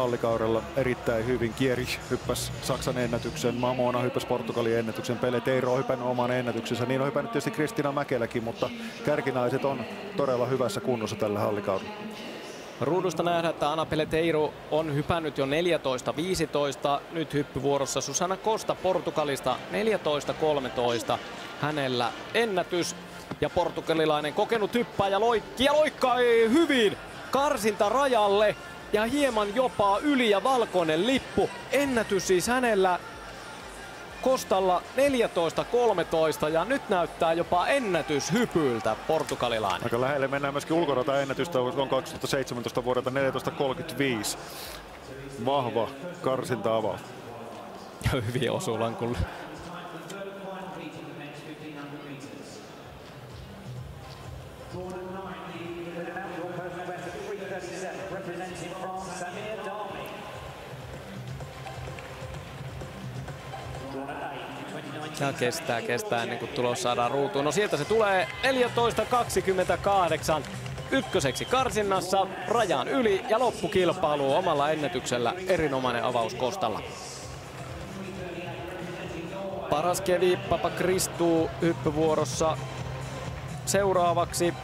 Hallikaudella erittäin hyvin. Kieri hyppäsi Saksan ennätyksen, Mamona hyppäsi Portugalin ennätyksen, Peleteiro on hypännyt oman ennätyksensä. Niin on hypännyt tietysti Kristiina Mäkeläkin, mutta kärkinaiset on todella hyvässä kunnossa tällä hallikaudella. Ruudusta nähdään, että Ana Peleteiro on hypännyt jo 14.15. Nyt hyppyvuorossa Susana Costa Portugalista 14.13. Hänellä ennätys ja portugalilainen kokenut hyppääjä loikkaa hyvin karsinta rajalle ja hieman jopa yli ja valkoinen lippu. Ennätys siis hänellä Costalla 14.13 ja nyt näyttää jopa ennätyshypyltä portugalilainen. Aika lähelle mennään myöskin ulkorata-ennätystä, on 2017 vuodelta 14.35. Vahva karsinta-avaus. Ja hyvin osuu lankulle. Ja kestää ennen kuin tulos saadaan ruutuun. No sieltä se tulee 14.28. Ykköseksi karsinnassa, rajan yli ja loppukilpailu omalla ennätyksellä. Erinomainen avaus Costalla. Paraskevi Papakristou hyppyvuorossa seuraavaksi.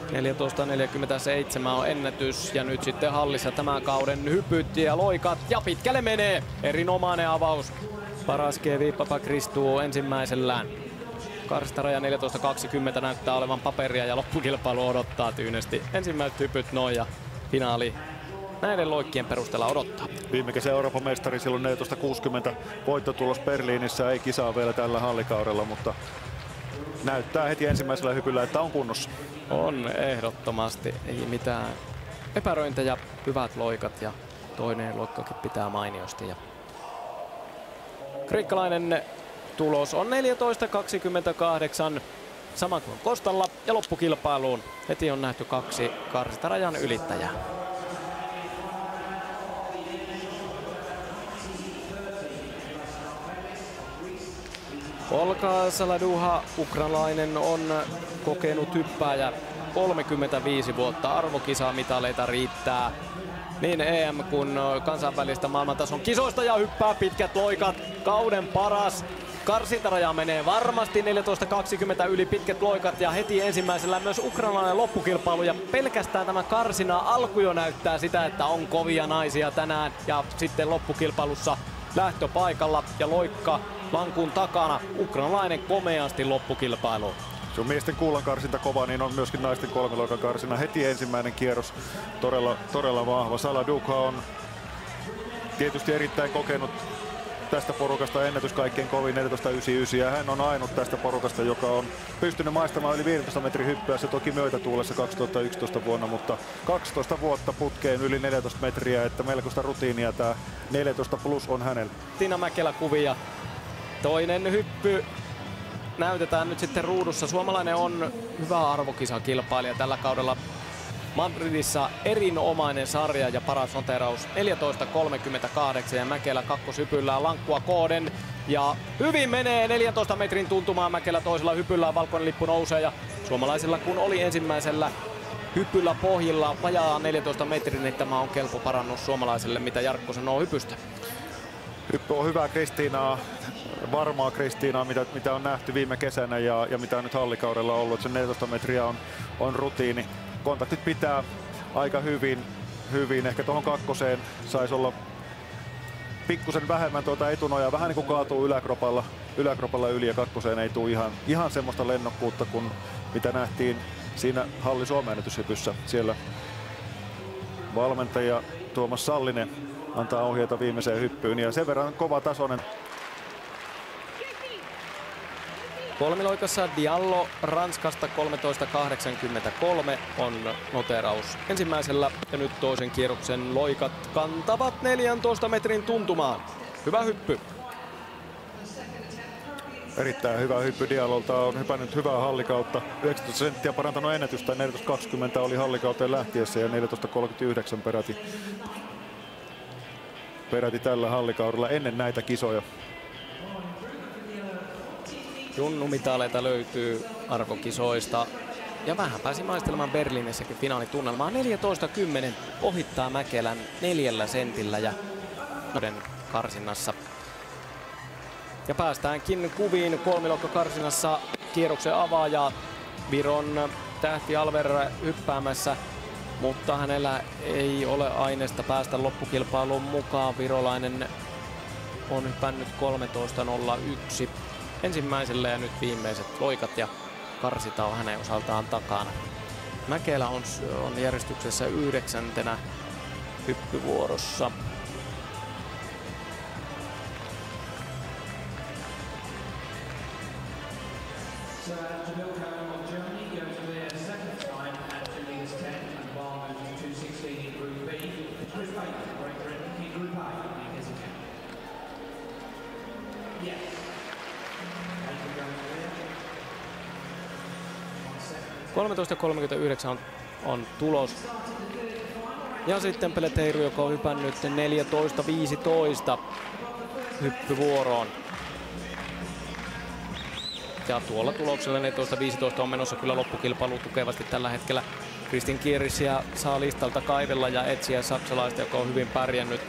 14.47 on ennätys ja nyt sitten hallissa tämän kauden hypyt ja loikat ja pitkälle menee. Erinomainen avaus. Paraskevi Papakristou ensimmäisellään. Karstaraja 14.20 näyttää olevan paperia ja loppukilpailu odottaa tyynesti. Ensimmäiset hypyt noin ja finaali näiden loikkien perusteella odottaa. Viime kesä Euroopan mestari silloin 14.60 voittotulos Berliinissä, ei kisaa vielä tällä hallikaudella, mutta näyttää heti ensimmäisellä hypyllä, että on kunnossa. On ehdottomasti, ei mitään epäröintejä, hyvät loikat ja toinen loikkakin pitää mainiosti. Ja kreikkalainen tulos on 14.28, sama kuin Costalla ja loppukilpailuun heti on nähty 2 karsintarajan ylittäjää. Olga Saladuha, ukrainalainen, on kokenut hyppääjä 35 vuotta. Arvokisamitaleita riittää niin EM- kuin kansainvälistä maailmantason kisoista ja hyppää pitkät loikat. Kauden paras. Karsintaraja menee varmasti 14.20 yli pitkät loikat ja heti ensimmäisellä myös ukrainalainen loppukilpailu. Ja pelkästään tämä karsina alku jo näyttää sitä, että on kovia naisia tänään. Ja sitten loppukilpailussa lähtöpaikalla ja loikka lankun takana. Ukrainalainen komeasti loppukilpailu. Se on miesten kullankarsinta kova, niin on myöskin naisten kolmiloikan karsina. Heti ensimmäinen kierros todella vahva. Saladuha on tietysti erittäin kokenut tästä porukasta, ennätys kaikkein kovin 14.99 ja hän on ainut tästä porukasta, joka on pystynyt maistamaan yli 15 metrin hyppyä. Se toki myötätuulessa 2011 vuonna, mutta 12 vuotta putkeen yli 14 metriä, että melkoista rutiinia tämä 14 plus on hänellä. Tiina Mäkelä kuvia. Toinen hyppy näytetään nyt sitten ruudussa. Suomalainen on hyvä arvokisakilpailija tällä kaudella. Madridissa erinomainen sarja ja paras noteraus 14.38 ja Mäkelä kakkoshypyllään lankkua kooden. Ja hyvin menee 14 metrin tuntumaan Mäkelä toisella hypyllään, valkoinen lippu nousee ja suomalaisilla kun oli ensimmäisellä hypyllä pohjilla vajaa 14 metrin, niin tämä on kelpo parannus suomalaiselle, mitä Jarkko sanoo hypystä. Hyppy on hyvää Kristiinaa, varmaa Kristiinaa, mitä on nähty viime kesänä ja mitä on nyt hallikaudella ollut. Se 14 metriä on rutiini. Kontaktit pitää aika hyvin. Ehkä tuohon kakkoseen saisi olla pikkusen vähemmän tuota etunojaa. Vähän niin kuin kaatuu yläkropalla yli ja kakkoseen ei tule ihan semmoista lennokkuutta kuin mitä nähtiin siinä halli Suomen ennätyshypyssä. Siellä valmentaja Tuomas Sallinen antaa ohjeita viimeiseen hyppyyn ja sen verran kova tasoinen. Kolmiloikassa Diallo Ranskasta 13.83 on noteraus ensimmäisellä ja nyt toisen kierroksen loikat kantavat 14 metrin tuntumaan. Hyvä hyppy. Erittäin hyvä hyppy Diallolta, on hypännyt hyvää hallikautta. 19 senttiä parantanut ennätystä, 14.20 oli hallikauteen lähtiessä ja 14.39 peräti tällä hallikaudella ennen näitä kisoja. Junnumitaleita löytyy arvokisoista. ja vähän pääsi maistelemaan Berliinissäkin finaalitunnelmaa. 14-10 ohittaa Mäkelän 4 sentillä ja karsinnassa. Ja päästäänkin kuviin kolmilokkakarsinnassa kierroksen avaaja Viron tähti Alver hyppäämässä, mutta hänellä ei ole aineesta päästä loppukilpailuun mukaan. Virolainen on hypännyt 13.01 ensimmäisellä ja nyt viimeiset loikat ja karsita on hänen osaltaan takana. Mäkelä on järjestyksessä 9. hyppyvuorossa. .13.39 on tulos. Ja sitten Peleteiro, joka on hypännyt 14.15 hyppyvuoroon. Ja tuolla tuloksella 14.15 on menossa kyllä loppukilpailu tukevasti tällä hetkellä. Kristin Kierisiä saa listalta kaivella ja etsiä saksalaista, joka on hyvin pärjännyt.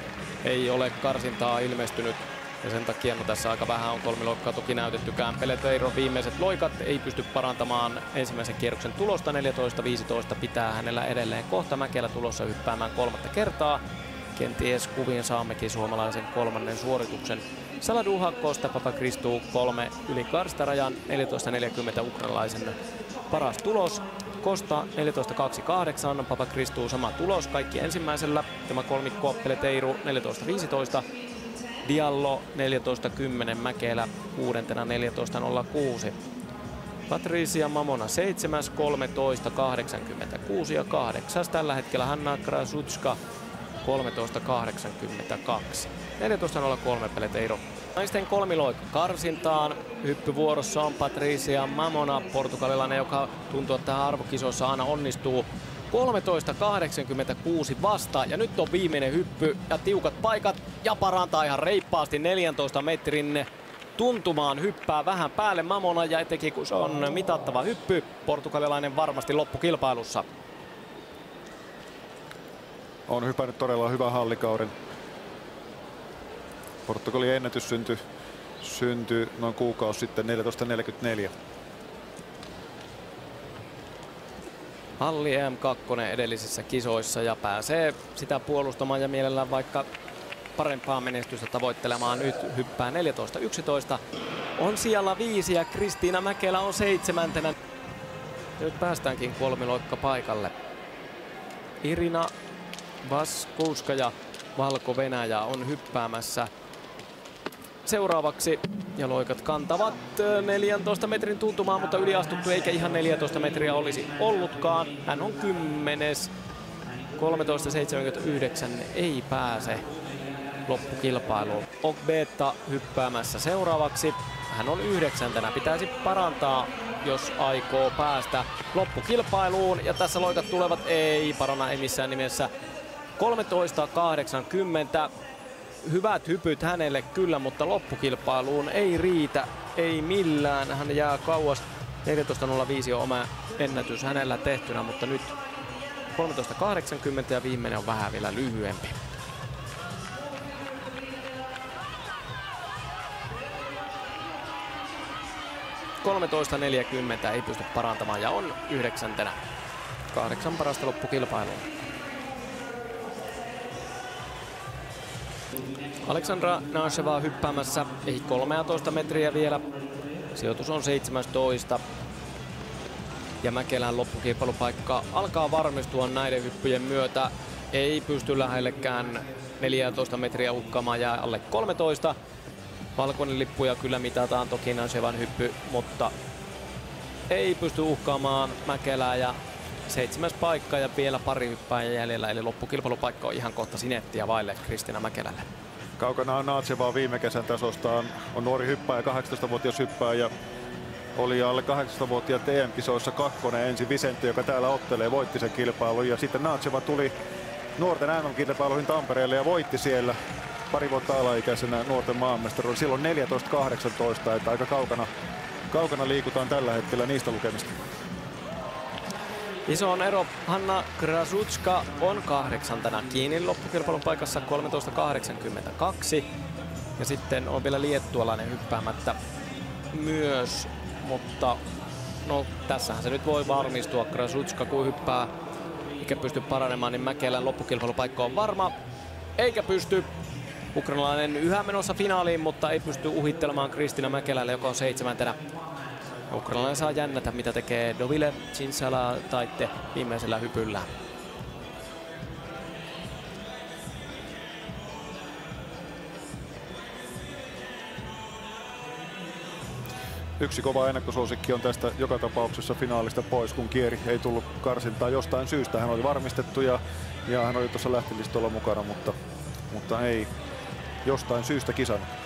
Ei ole karsintaa ilmestynyt. Ja sen takia tässä aika vähän on kolmiloikkaa toki näytettykään. Peleteiro viimeiset loikat ei pysty parantamaan ensimmäisen kierroksen tulosta. 14.15 pitää hänellä edelleen kohta. Mäkelä tulossa hyppäämään 3. kertaa. Kenties kuviin saammekin suomalaisen 3. suorituksen. Saladuha Kosta Papakristuu 3 yli karstarajan. 14.40 ukrainalaisen paras tulos. Kosta 14.28, Papakristuu sama tulos. Kaikki ensimmäisellä. Tämä kolmikko Peleteiro 14.15. Diallo 14.10, Mäkelä 6. 14.06. Patricia Mamona 7. 13.86 ja 8. Tällä hetkellä Hanna Krasutska 13.82. 14.03 Peleteiro. Naisten kolmiloikka karsintaan. Hyppyvuorossa on Patricia Mamona, portugalilainen, joka tuntuu, että tähän arvokisoissa aina onnistuu. 13.86 vasta ja nyt on viimeinen hyppy ja tiukat paikat ja parantaa ihan reippaasti 14 metrin tuntumaan, hyppää vähän päälle Mamona ja etenkin kun se on mitattava hyppy, portugalilainen varmasti loppukilpailussa. On hypännyt todella hyvän hallikauden. Portugalin ennätys syntyi noin kuukausi sitten 14.44. Halli EM2 edellisissä kisoissa ja pääsee sitä puolustamaan ja mielellään vaikka parempaa menestystä tavoittelemaan. Nyt hyppää 14.11. On siellä 5 ja Kristiina Mäkelä on 7. Nyt päästäänkin kolmiloikka paikalle. Irina Vaskouskaja Valko-Venäjä on hyppäämässä seuraavaksi. Ja loikat kantavat 14 metrin tuntumaan, mutta yliastuttu eikä ihan 14 metriä olisi ollutkaan. Hän on 10. 13.79 ei pääse loppukilpailuun. Ogbeta hyppäämässä seuraavaksi. Hän on 9. Pitäisi parantaa, jos aikoo päästä loppukilpailuun. Ja tässä loikat tulevat, ei parana, ei missään nimessä. 13.80. Hyvät hypyt hänelle kyllä, mutta loppukilpailuun ei riitä, ei millään. Hän jää kauas. 14.05 on oma ennätys hänellä tehtynä, mutta nyt 13.80 ja viimeinen on vähän vielä lyhyempi. .13.40 ei pysty parantamaan ja on 9. 8 parasta loppukilpailua. Aleksandra Nasheva hyppäämässä, ei 13 metriä vielä. Sijoitus on 17. Ja Mäkelän loppukilpailupaikka alkaa varmistua näiden hyppyjen myötä. Ei pysty lähellekään 14 metriä uhkaamaan, jää alle 13. Valkoinen lippuja kyllä mitataan toki Nashevan hyppy, mutta ei pysty uhkaamaan Mäkelää ja 7. paikka ja vielä pari hyppääjää jäljellä, eli loppukilpailupaikka on ihan kohta sinettiä vaille Kristiina Mäkelälle. Kaukana on Natsevaa viime kesän tasostaan. On nuori hyppääjä, 18-vuotias hyppääjä. Oli alle 18-vuotiaat EM-kisoissa 2. ensin Vicente, joka täällä ottelee, voitti sen kilpailun. Ja sitten Natseva tuli nuorten MM-kilpailuihin Tampereelle ja voitti siellä pari vuotta alaikäisenä nuorten maanmestaruuden. Silloin 14.18, että aika kaukana liikutaan tällä hetkellä niistä lukemista. Iso on ero. Hanna Krasutska on 8. kiinni loppukilpailun paikassa 13.82. Ja sitten on vielä liettualainen hyppäämättä myös, mutta no tässähän se nyt voi varmistua. Krasutska kun hyppää eikä pysty paranemaan, niin Mäkelän loppukilpailupaikka on varma. Eikä pysty. Ukrainalainen yhä menossa finaaliin, mutta ei pysty uhittelemaan Kristiina Mäkelälle, joka on 7. Ukrainalainen saa jännätä, mitä tekee Dovile Cinsala taitte viimeisellä hypyllä. Yksi kova ennakkosuosikki on tästä joka tapauksessa finaalista pois, kun Kieri ei tullut karsintaa jostain syystä. Hän oli varmistettu ja hän oli tuossa lähtilistolla mukana, mutta ei jostain syystä kisannut.